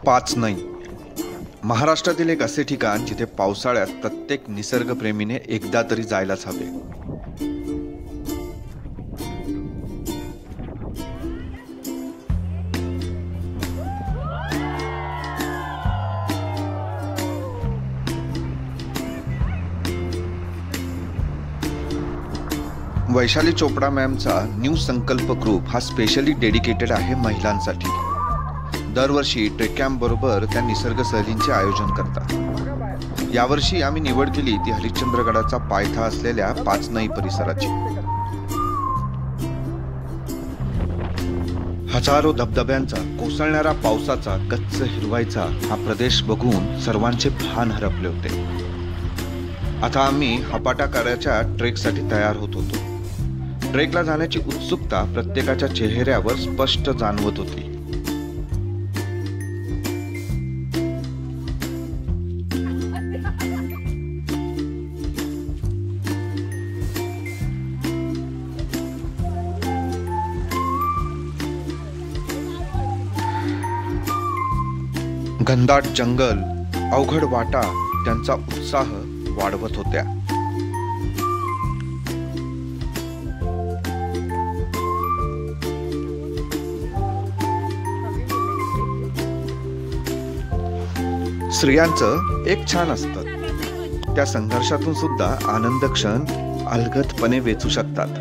पाचनई महाराष्ट्रातील एक असे ठिकाण जिथे पावसाळ्यात प्रत्येक निसर्गप्रेमीने एकदा तरी जायलाच हवे. वैशाली चोपडा मॅमचा न्यू संकल्प ग्रुप हा स्पेशली डेडिकेटेड आहे महिलांसाठी. दरवर्षी ट्रेक कॅम्प बरोबर त्या निसर्ग सहलींचे आयोजन करतात. यावर्षी आम्ही निवड केली ती हरिश्चंद्रगडाचा पायथा असलेल्या पाचनई परिसराची. हजारो धबधब्यांचा, कोसळणाऱ्या पावसाचा, गच्च हिरवाईचा हा प्रदेश बघून सर्वांचे भान हरपले होते. आता आम्ही हपाटा करायच्या ट्रेकसाठी तयार होत होतो. ट्रेकला जाण्याची उत्सुकता प्रत्येकाच्या चेहऱ्यावर स्पष्ट जाणवत होती. घनदाट जंगल, अवघड वाटा त्यांचा उत्साह वाढवत होत्या. स्त्रियांचं एक छान असतं, त्या संघर्षातून सुद्धा आनंद क्षण अलगदपणे वेचू शकतात.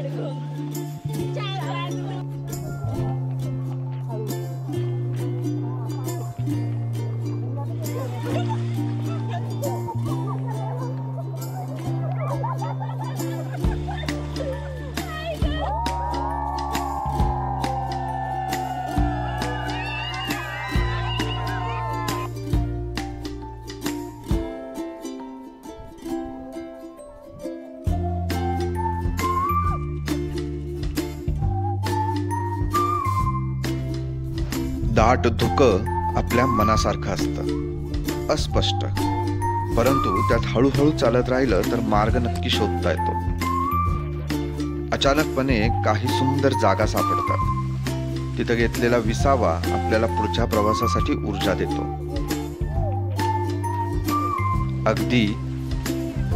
दाट धुकं आपल्या मनासारखं असतं, अस्पष्ट, परंतु त्यात हळूहळू चालत राहिलं तर मार्ग नक्की शोधता येतो. अचानकपणे काही सुंदर जागा सापडतात. तिथं घेतलेला विसावा आपल्याला पुढच्या प्रवासासाठी ऊर्जा देतो. अगदी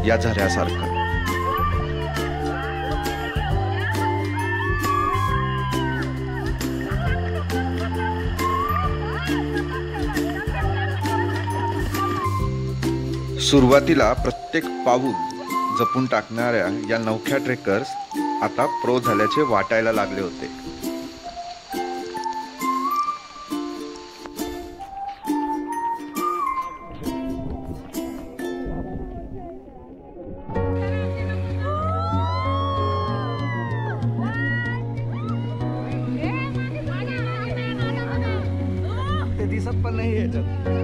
या झऱ्यासारखं. सुरुवातीला प्रत्येक पाऊल जपून टाकणाऱ्या या नवख्या ट्रेकर्स आता प्रो झाल्याचे वाटायला लागले होते. ते दिसत पण नाही याच्यात.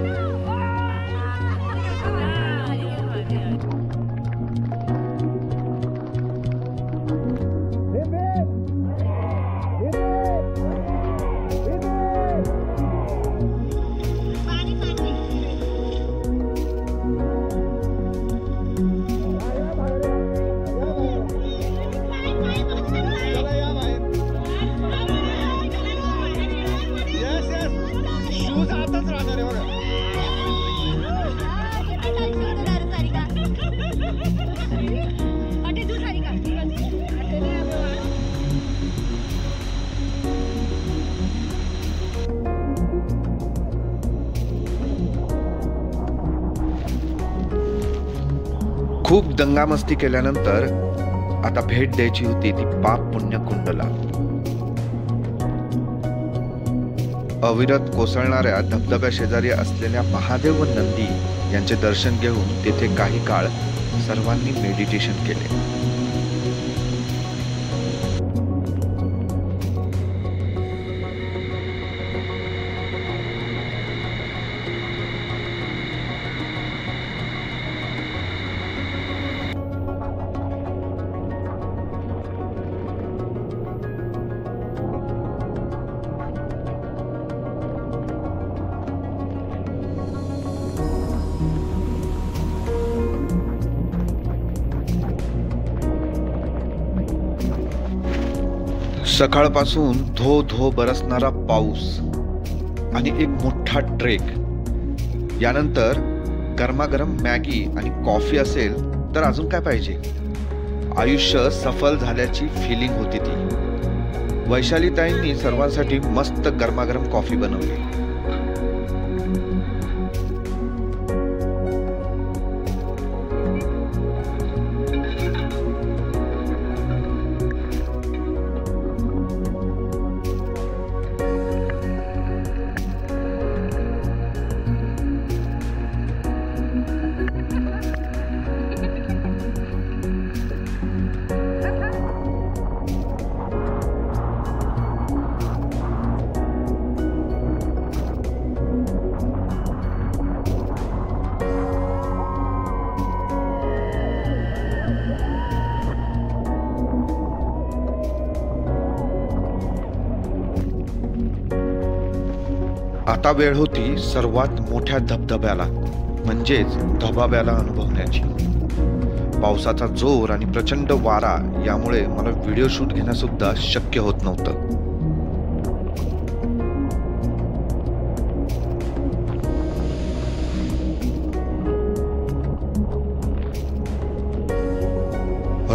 खूप दंगामस्ती केल्यानंतर आता भेट द्यायची होती ती पाप पुण्य कुंडला. अविरत कोसळणाऱ्या धबधब्या शेजारी असलेल्या महादेव व नंदी यांचे दर्शन घेऊन तेथे काही काळ सर्वांनी मेडिटेशन केले. सकाळपासून धो धो बरसणारा पाऊस आणि एक मोठा ट्रेक यानंतर गरमागरम मॅगी आणि कॉफी असेल तर अजून काय पाहिजे. आयुष्य सफल झाल्याची फिलिंग होती ती. वैशालीताईंनी सर्वांसाठी मस्त गरमागरम कॉफी बनवली. आता वेळ होती सर्वात मोठ्या धबधब्याला, म्हणजेच धबाब्याला अनुभवण्याची. पावसाचा जोर आणि प्रचंड वारा यामुळे मला व्हिडिओ शूट घेणं सुद्धा शक्य होत नव्हतं.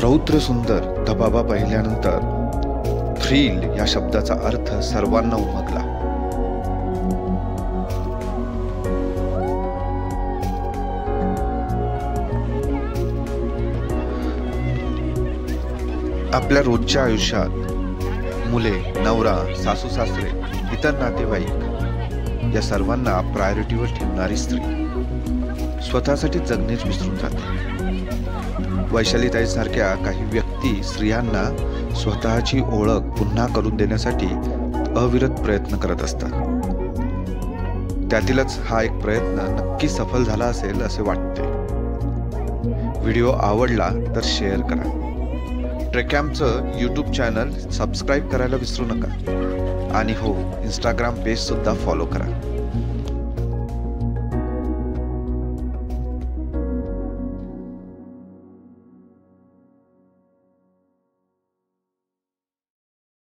रौद्र सुंदर धबाबा पाहिल्यानंतर थ्रिल या शब्दाचा अर्थ सर्वांना उमगला. आपल्या रोजच्या आयुष्यात मुले, नवरा, सासू सासरे, इतर नातेवाईक या सर्वांना प्रायोरिटीवर ठेवणारी स्त्री स्वतःसाठी जगणेच विसरून जाते. वैशालीताई सारख्या काही व्यक्ती स्त्रियांना स्वतःची ओळख पुन्हा करून देण्यासाठी अविरत प्रयत्न करत असतात. त्यातीलच हा एक प्रयत्न नक्की सफल झाला असेल असे वाटते. व्हिडिओ आवडला तर शेअर करा. ट्रेकॅम्पचं यूट्यूब चॅनल सबस्क्राईब करायला विसरू नका. आणि हो, इंस्टाग्राम पेज सुद्धा फॉलो करा.